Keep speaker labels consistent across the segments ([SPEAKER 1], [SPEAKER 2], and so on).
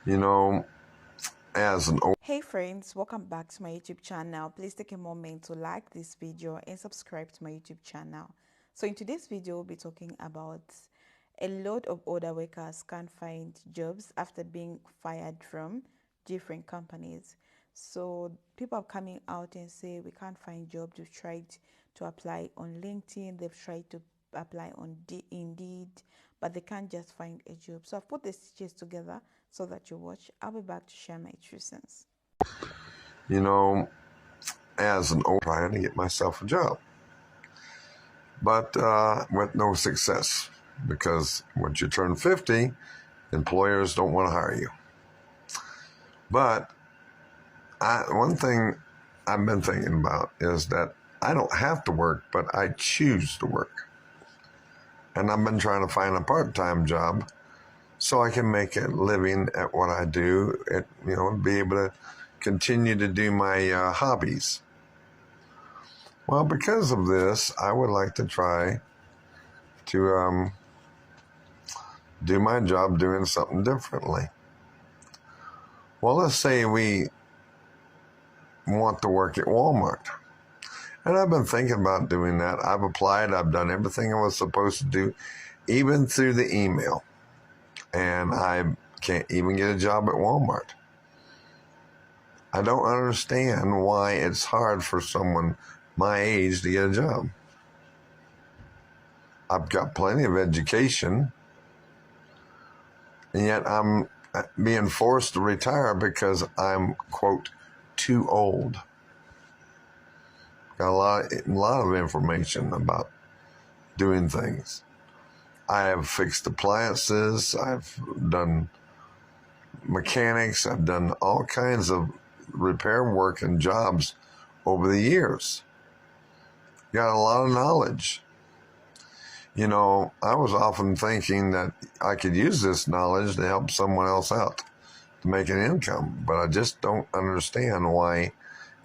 [SPEAKER 1] You know, as an
[SPEAKER 2] Hey friends, welcome back to my YouTube channel. Please take a moment to like this video and subscribe to my YouTube channel. So in today's video, we'll be talking about a lot of older workers can't find jobs after being fired from different companies. So people are coming out and say we can't find jobs. We've tried to apply on LinkedIn, they've tried to apply on Indeed, but they can't just find a job. So I've put the stitches together so that you watch. I'll be back to share my 2 cents.
[SPEAKER 1] you know, as an old trying to get myself a job, but with no success because once you turn 50, employers don't want to hire you. But one thing I've been thinking about is that I don't have to work, but I choose to work. And I've been trying to find a part-time job so I can make a living at what I do, be able to continue to do my hobbies. Well, because of this, I would like to try to do my job doing something differently. Well, let's say we want to work at Walmart. And I've been thinking about doing that. I've applied. I've done everything I was supposed to do, even through the email. And I can't even get a job at Walmart. I don't understand why it's hard for someone my age to get a job. I've got plenty of education, and yet I'm being forced to retire because I'm, quote, too old. Got a lot of information about doing things. I have fixed appliances, I've done mechanics, I've done all kinds of repair work and jobs over the years. Got a lot of knowledge. I was often thinking that I could use this knowledge to help someone else out to make an income, but I just don't understand why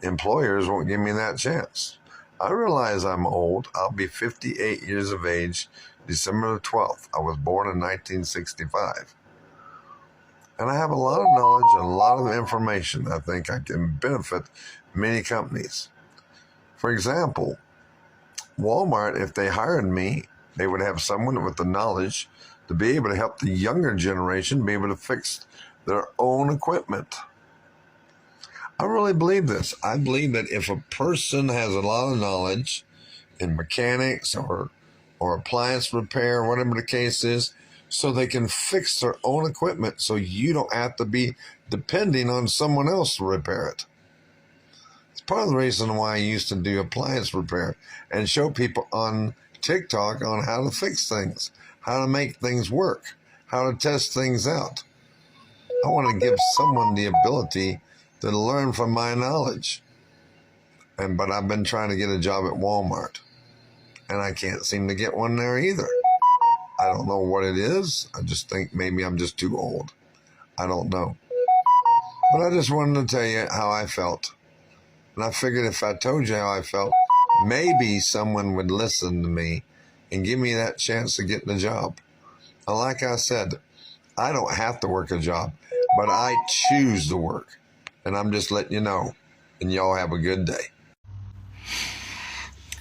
[SPEAKER 1] employers won't give me that chance. I realize I'm old. I'll be 58 years of age December the 12th. I was born in 1965. And I have a lot of knowledge and a lot of information. I think I can benefit many companies. For example, Walmart, if they hired me, they would have someone with the knowledge to be able to help the younger generation be able to fix their own equipment. I really believe this. I believe that if a person has a lot of knowledge in mechanics or appliance repair, whatever the case is, so they can fix their own equipment so you don't have to be depending on someone else to repair it. It's part of the reason why I used to do appliance repair and show people on TikTok on how to fix things, how to make things work, how to test things out. I want to give someone the ability to learn from my knowledge. But I've been trying to get a job at Walmart, and I can't seem to get one there either. I don't know what it is. I just think maybe I'm just too old. I don't know. But I just wanted to tell you how I felt. And I figured if I told you how I felt, maybe someone would listen to me and give me that chance to get the job. And like I said, I don't have to work a job, but I choose to work. And I'm just letting you know. And y'all have a good day.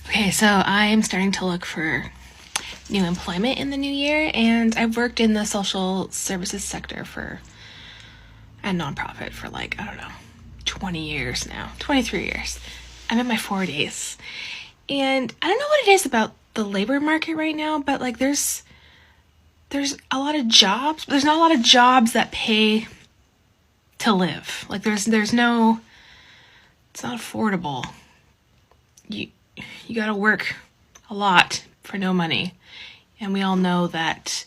[SPEAKER 3] Okay, so I'm starting to look for new employment in the new year, and I've worked in the social services sector and nonprofit for 20 years now, 23 years. I'm in my 40s, and I don't know what it is about the labor market right now, but there's a lot of jobs, but there's not a lot of jobs that pay to live. There's no, it's not affordable. You gotta work a lot for no money. And we all know that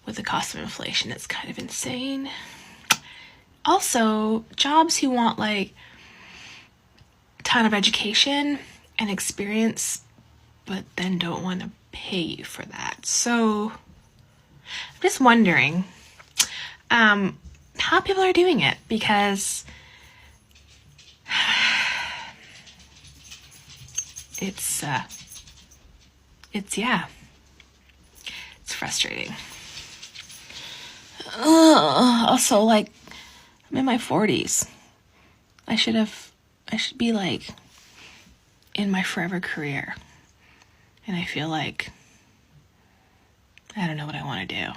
[SPEAKER 3] with the cost of inflation, it's kind of insane. Also, jobs who want a ton of education and experience, but then don't want to pay you for that. So I'm just wondering how people are doing it, because it's frustrating. Also, I'm in my 40s. I should be like in my forever career. And I feel like I don't know what I want to do.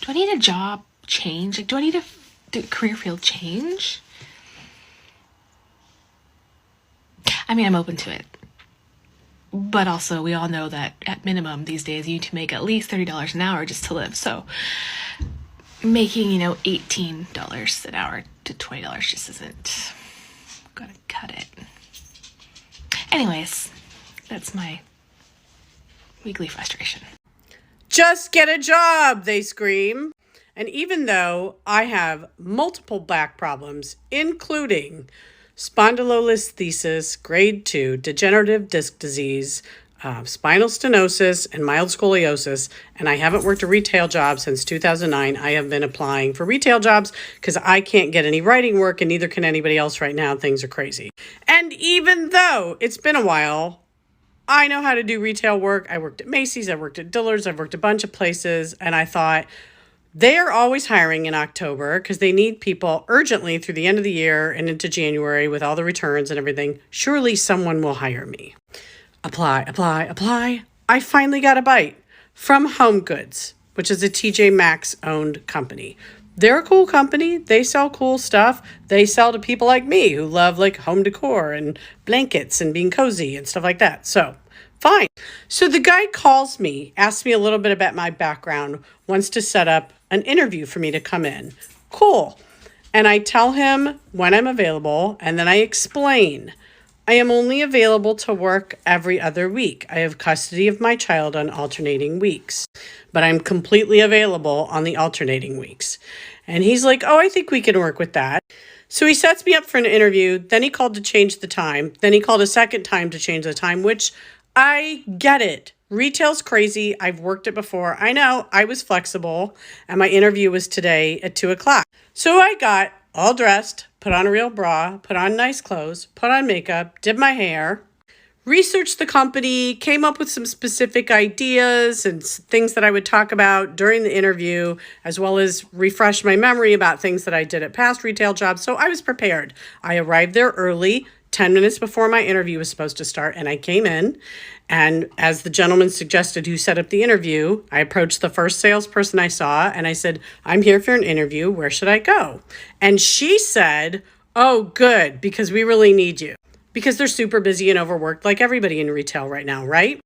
[SPEAKER 3] Do I need a job change? Like, do I need a career field change? I mean, I'm open to it. But also, we all know that at minimum these days you need to make at least $30 an hour just to live. So making, $18 an hour to $20 just isn't gonna cut it. Anyways, that's my weekly frustration.
[SPEAKER 4] Just get a job, they scream. And even though I have multiple back problems, including spondylolisthesis, grade 2, degenerative disc disease, spinal stenosis, and mild scoliosis, and I haven't worked a retail job since 2009, I have been applying for retail jobs because I can't get any writing work, and neither can anybody else right now. Things are crazy. And even though it's been a while, I know how to do retail work. I worked at Macy's, I worked at Dillard's, I've worked a bunch of places, and I thought, they are always hiring in October because they need people urgently through the end of the year and into January with all the returns and everything. Surely someone will hire me. Apply. I finally got a bite from Home Goods, which is a TJ Maxx owned company. They're a cool company. They sell cool stuff. They sell to people like me who love like home decor and blankets and being cozy and stuff like that. So fine. So the guy calls me, asks me a little bit about my background, wants to set up an interview for me to come in. Cool. And I tell him when I'm available, and then I explain. I am only available to work every other week. I have custody of my child on alternating weeks, but I'm completely available on the alternating weeks. And he's like, oh, I think we can work with that. So he sets me up for an interview. Then he called to change the time. Then he called a second time to change the time, which I get it. Retail's crazy. I've worked it before. I know. I was flexible, and my interview was today at 2:00. So I got all dressed, put on a real bra, put on nice clothes, put on makeup, did my hair, researched the company, came up with some specific ideas and things that I would talk about during the interview, as well as refresh my memory about things that I did at past retail jobs. So I was prepared. I arrived there early, 10 minutes before my interview was supposed to start, and I came in. And as the gentleman suggested who set up the interview, I approached the first salesperson I saw, and I said, I'm here for an interview. Where should I go? And she said, oh, good, because we really need you. Because they're super busy and overworked like everybody in retail right now, right?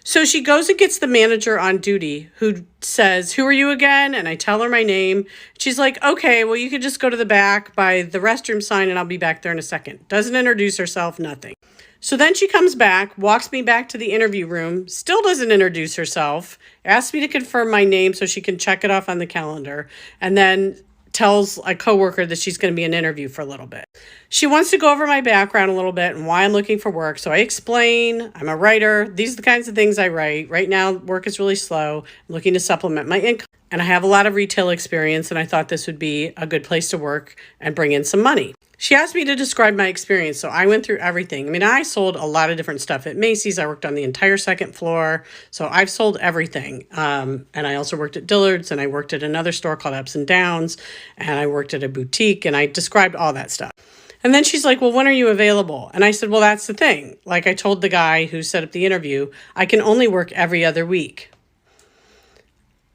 [SPEAKER 4] So she goes and gets the manager on duty who says, who are you again? And I tell her my name. She's like, okay, well, you could just go to the back by the restroom sign and I'll be back there in a second. Doesn't introduce herself, nothing. So then she comes back, walks me back to the interview room, still doesn't introduce herself, asks me to confirm my name so she can check it off on the calendar, and then tells a coworker that she's going to be in an interview for a little bit. She wants to go over my background a little bit and why I'm looking for work. So I explain, I'm a writer. These are the kinds of things I write. Right now, work is really slow. I'm looking to supplement my income. And I have a lot of retail experience, and I thought this would be a good place to work and bring in some money. She asked me to describe my experience, so I went through everything. I mean, I sold a lot of different stuff at Macy's. I worked on the entire second floor, so I've sold everything. And I also worked at Dillard's, and I worked at another store called Ups and Downs, and I worked at a boutique, and I described all that stuff. And then she's like, well, when are you available? And I said, well, that's the thing. Like I told the guy who set up the interview, I can only work every other week.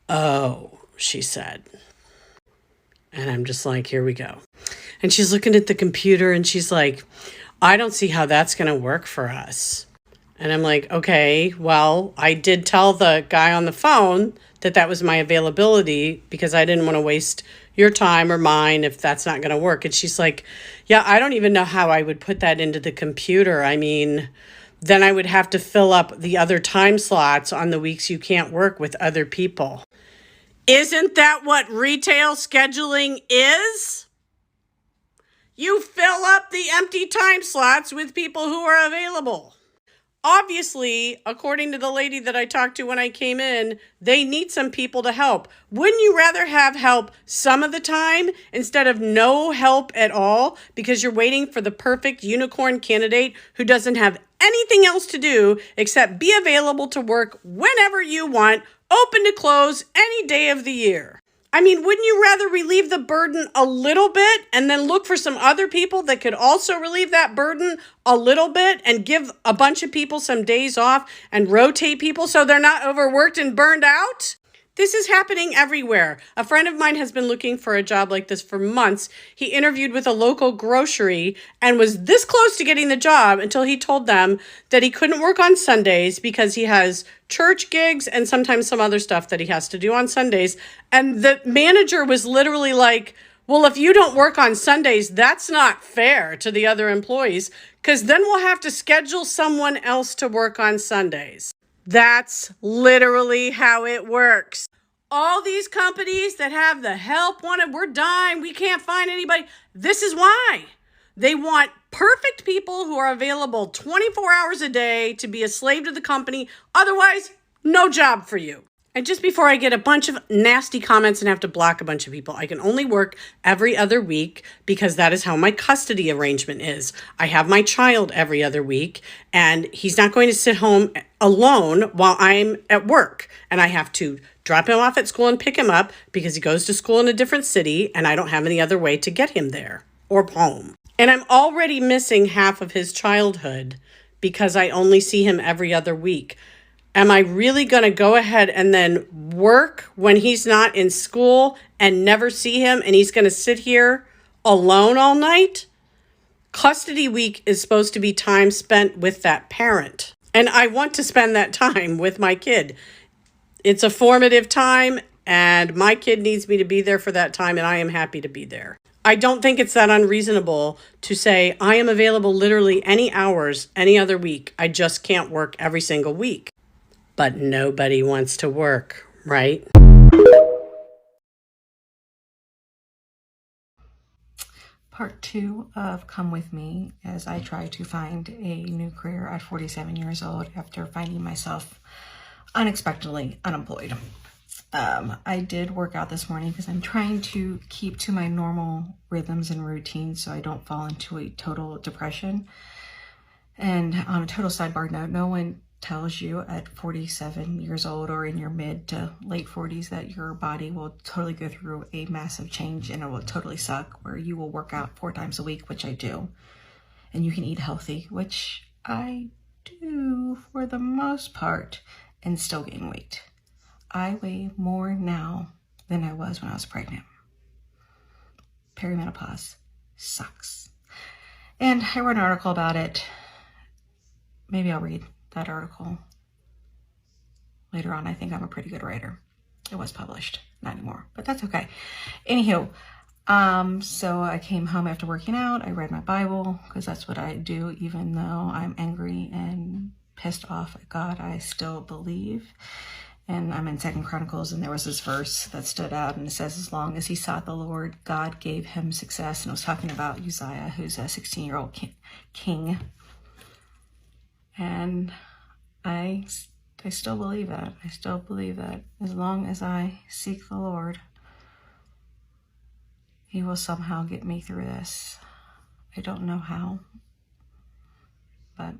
[SPEAKER 4] Oh, she said. And I'm just like, here we go. And she's looking at the computer and she's like, I don't see how that's going to work for us. And I'm like, okay, well, I did tell the guy on the phone that that was my availability because I didn't want to waste your time or mine if that's not going to work. And she's like, yeah, I don't even know how I would put that into the computer. I mean, then I would have to fill up the other time slots on the weeks you can't work with other people. Isn't that what retail scheduling is? You fill up the empty time slots with people who are available. Obviously, according to the lady that I talked to when I came in, they need some people to help. Wouldn't you rather have help some of the time instead of no help at all because you're waiting for the perfect unicorn candidate who doesn't have anything else to do except be available to work whenever you want, open to close any day of the year? I mean, wouldn't you rather relieve the burden a little bit and then look for some other people that could also relieve that burden a little bit and give a bunch of people some days off and rotate people so they're not overworked and burned out? This is happening everywhere. A friend of mine has been looking for a job like this for months. He interviewed with a local grocery and was this close to getting the job until he told them that he couldn't work on Sundays because he has church gigs and sometimes some other stuff that he has to do on Sundays. And the manager was literally like, well, if you don't work on Sundays, that's not fair to the other employees because then we'll have to schedule someone else to work on Sundays. That's literally how it works. All these companies that have the help wanted, we're dying, we can't find anybody. This is why. They want perfect people who are available 24 hours a day to be a slave to the company. Otherwise, no job for you. And just before I get a bunch of nasty comments and have to block a bunch of people, I can only work every other week because that is how my custody arrangement is. I have my child every other week, and he's not going to sit home alone while I'm at work. And I have to drop him off at school and pick him up because he goes to school in a different city, and I don't have any other way to get him there or home. And I'm already missing half of his childhood because I only see him every other week. Am I really going to go ahead and then work when he's not in school and never see him and he's going to sit here alone all night? Custody week is supposed to be time spent with that parent. And I want to spend that time with my kid. It's a formative time and my kid needs me to be there for that time and I am happy to be there. I don't think it's that unreasonable to say I am available literally any hours any other week. I just can't work every single week. But nobody wants to work, right?
[SPEAKER 2] Part 2 of Come With Me as I try to find a new career at 47 years old after finding myself unexpectedly unemployed. I did work out this morning because I'm trying to keep to my normal rhythms and routines so I don't fall into a total depression. And on a total sidebar note, no one tells you at 47 years old or in your mid to late 40s that your body will totally go through a massive change and it will totally suck, where you will work out 4 times a week, which I do, and you can eat healthy, which I do for the most part, and still gain weight. I weigh more now than I was when I was pregnant. Perimenopause sucks. And I wrote an article about it. Maybe I'll read that article later on. I think I'm a pretty good writer. It was published, not anymore, but that's okay. Anywho, so I came home after working out. I read my Bible because that's what I do. Even though I'm angry and pissed off at God, I still believe. And I'm in 2 Chronicles, and there was this verse that stood out, and it says, as long as he sought the Lord, God gave him success. And I was talking about Uzziah, who's a 16-year-old king. And I still believe that. I still believe that as long as I seek the Lord, he will somehow get me through this. I don't know how, but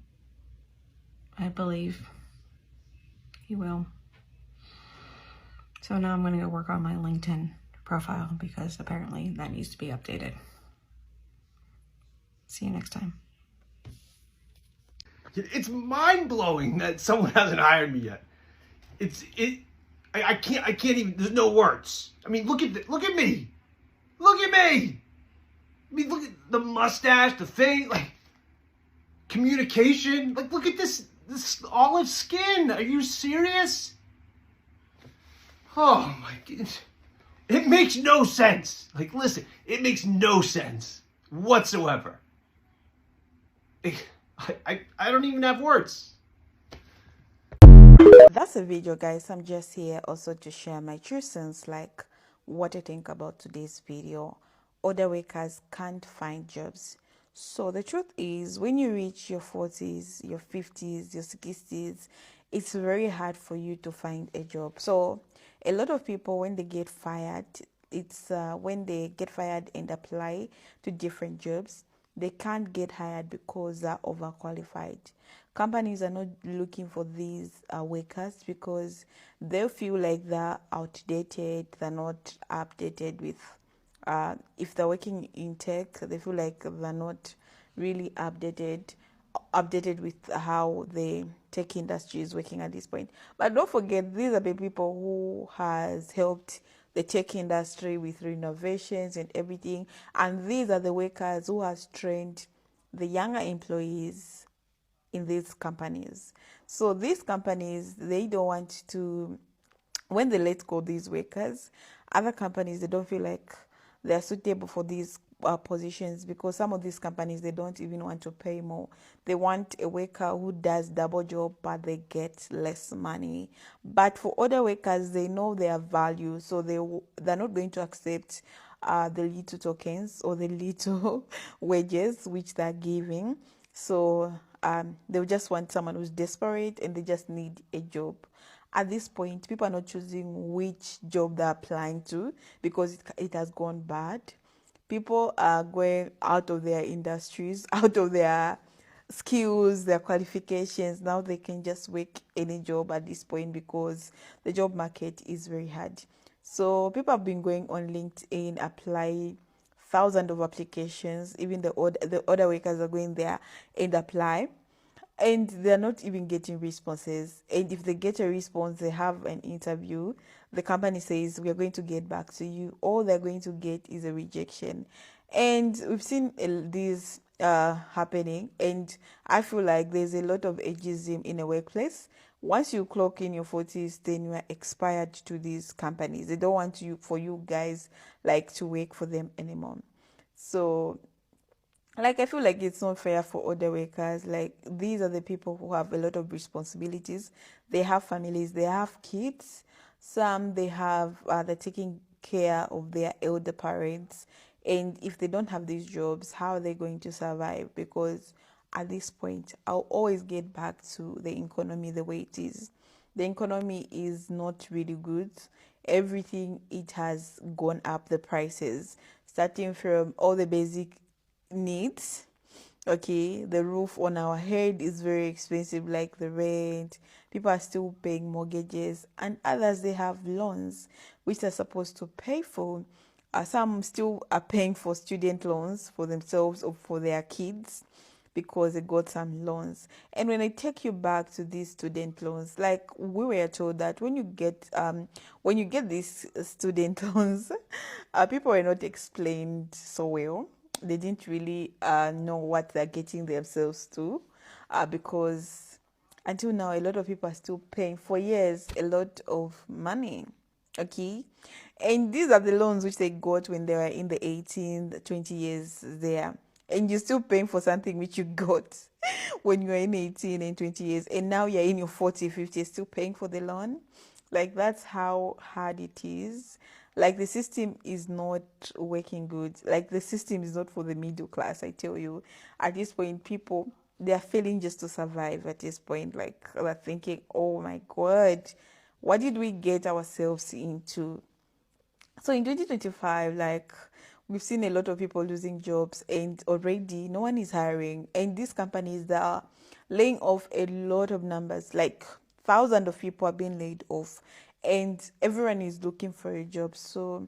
[SPEAKER 2] I believe he will. So now I'm going to go work on my LinkedIn profile because apparently that needs to be updated. See you next time.
[SPEAKER 5] It's mind-blowing that someone hasn't hired me yet. I can't even, there's no words. I mean, look at me. Look at me. I mean, look at the mustache, the face, like, communication. Like, look at this olive skin. Are you serious? Oh my goodness. It makes no sense. Like, listen, it makes no sense whatsoever. I don't even have words.
[SPEAKER 2] That's the video, guys. I'm just here also to share my true sense, like what I think about today's video. Other workers can't find jobs. So the truth is, when you reach your 40s, your 50s, your 60s, it's very hard for you to find a job. So a lot of people, when they get fired, it's when they get fired and apply to different jobs, they can't get hired because they're overqualified. companies are not looking for these workers because they feel like they're outdated, they're not updated with if they're working in tech, they feel like they're not really updated with how the tech industry is working at this point. But don't forget, these are the people who has helped the tech industry with renovations and everything, and these are the workers who has trained the younger employees in these companies. So these companies, they don't want to, when they let go these workers, other companies, they don't feel like they're suitable for these positions, because some of these companies, they don't even want to pay more. They want a worker who does double job but they get less money. But for other workers, they know their value, so they're not going to accept the little tokens or the little wages which they're giving. So they'll just want someone who's desperate and they just need a job. At this point, people are not choosing which job they're applying to because it has gone bad. People are going out of their industries, out of their skills, their qualifications. Now they can just work any job at this point because the job market is very hard. So people have been going on LinkedIn, apply thousands of applications. Even the other workers are going there and apply, and they're not even getting responses. And if they get a response, they have an interview, the company says, we are going to get back to you. All they're going to get is a rejection. And we've seen this happening, and I feel like there's a lot of ageism in a workplace. Once you clock in your 40s, then you are expired to these companies. They don't want you, for you guys, like, to work for them anymore. So, like, I feel like it's not fair for other workers. Like, these are the people who have a lot of responsibilities. They have families, they have kids. Some, they have they're taking care of their elder parents, and if they don't have these jobs, how are they going to survive? Because at this point, I'll always get back to the economy the way it is. The economy is not really good. Everything, it has gone up, the prices, starting from all the basic needs. Okay, the roof on our head is very expensive, like the rent. People are still paying mortgages, and others, they have loans which they're supposed to pay for. Some still are paying for student loans for themselves or for their kids because they got some loans. And when I take you back to these student loans, like, we were told that when you get these student loans, people were not explained so well. They didn't really know what they're getting themselves to, because until now, a lot of people are still paying for years a lot of money. Okay, and these are the loans which they got when they were in the 18, the 20 years there, and you're still paying for something which you got when you were in 18 and 20 years, and now you're in your 40, 50, still paying for the loan. Like, that's how hard it is. Like, the system is not working good. Like, the system is not for the middle class, I tell you. At this point, people, they are failing just to survive at this point. Like, they're thinking, oh my God, what did we get ourselves into? So in 2025, like, we've seen a lot of people losing jobs, and already no one is hiring. And these companies, that are laying off a lot of numbers, like thousands of people are being laid off, and everyone is looking for a job. So,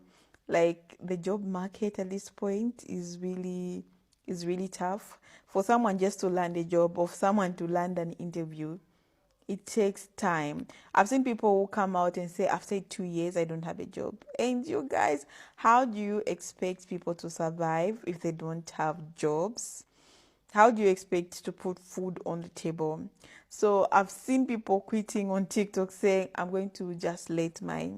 [SPEAKER 2] like, the job market at this point is really tough. For someone just to land a job, or someone to land an interview, it takes time. I've seen people who come out and say, after 2 years, I don't have a job. And you guys, how do you expect people to survive if they don't have jobs? How do you expect to put food on the table? So I've seen people quitting on TikTok saying, I'm going to just let my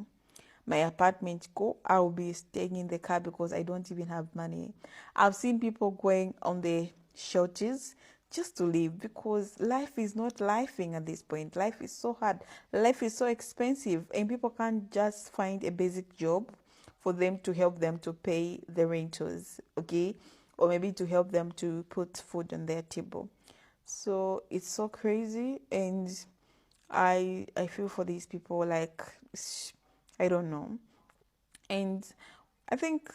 [SPEAKER 2] apartment go. I'll be staying in the car because I don't even have money. I've seen people going on the shelters just to live, because life is not lifing at this point. Life is so hard. Life is so expensive, and people can't just find a basic job for them to help them to pay the rentals, okay? Or maybe to help them to put food on their table. So it's so crazy, and I feel for these people, like, I don't know. And I think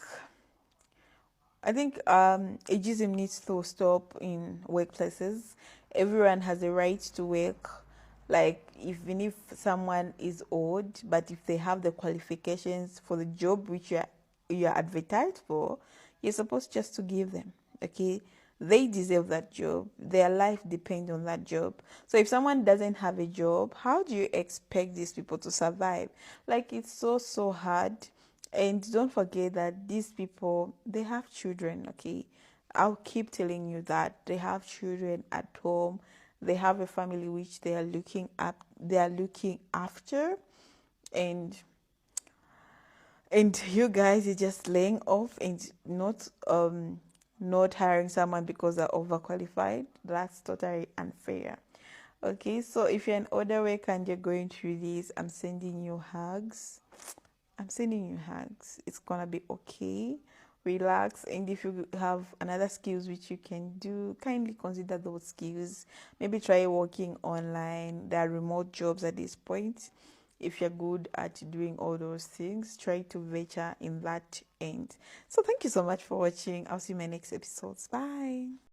[SPEAKER 2] ageism needs to stop in workplaces, Everyone has a right to work. Like, even if someone is old, but if they have the qualifications for the job which you are advertised for, you're supposed just to give them. Okay, they deserve that job. Their life depends on that job. So if someone doesn't have a job, how do you expect these people to survive? Like, it's so hard. And don't forget that these people, they have children. Okay, I'll keep telling you that they have children at home. They have a family which they are looking up. They are looking after, and you guys are just laying off and not hiring someone because they're overqualified. That's totally unfair. Okay, so if you're an older worker and you're going through this, I'm sending you hugs. It's gonna be okay. Relax, and if you have another skills which you can do, kindly consider those skills. Maybe try working online. There are remote jobs at this point. If you're good at doing all those things, try to venture in that end. So thank you so much for watching. I'll see you in my next episodes. Bye.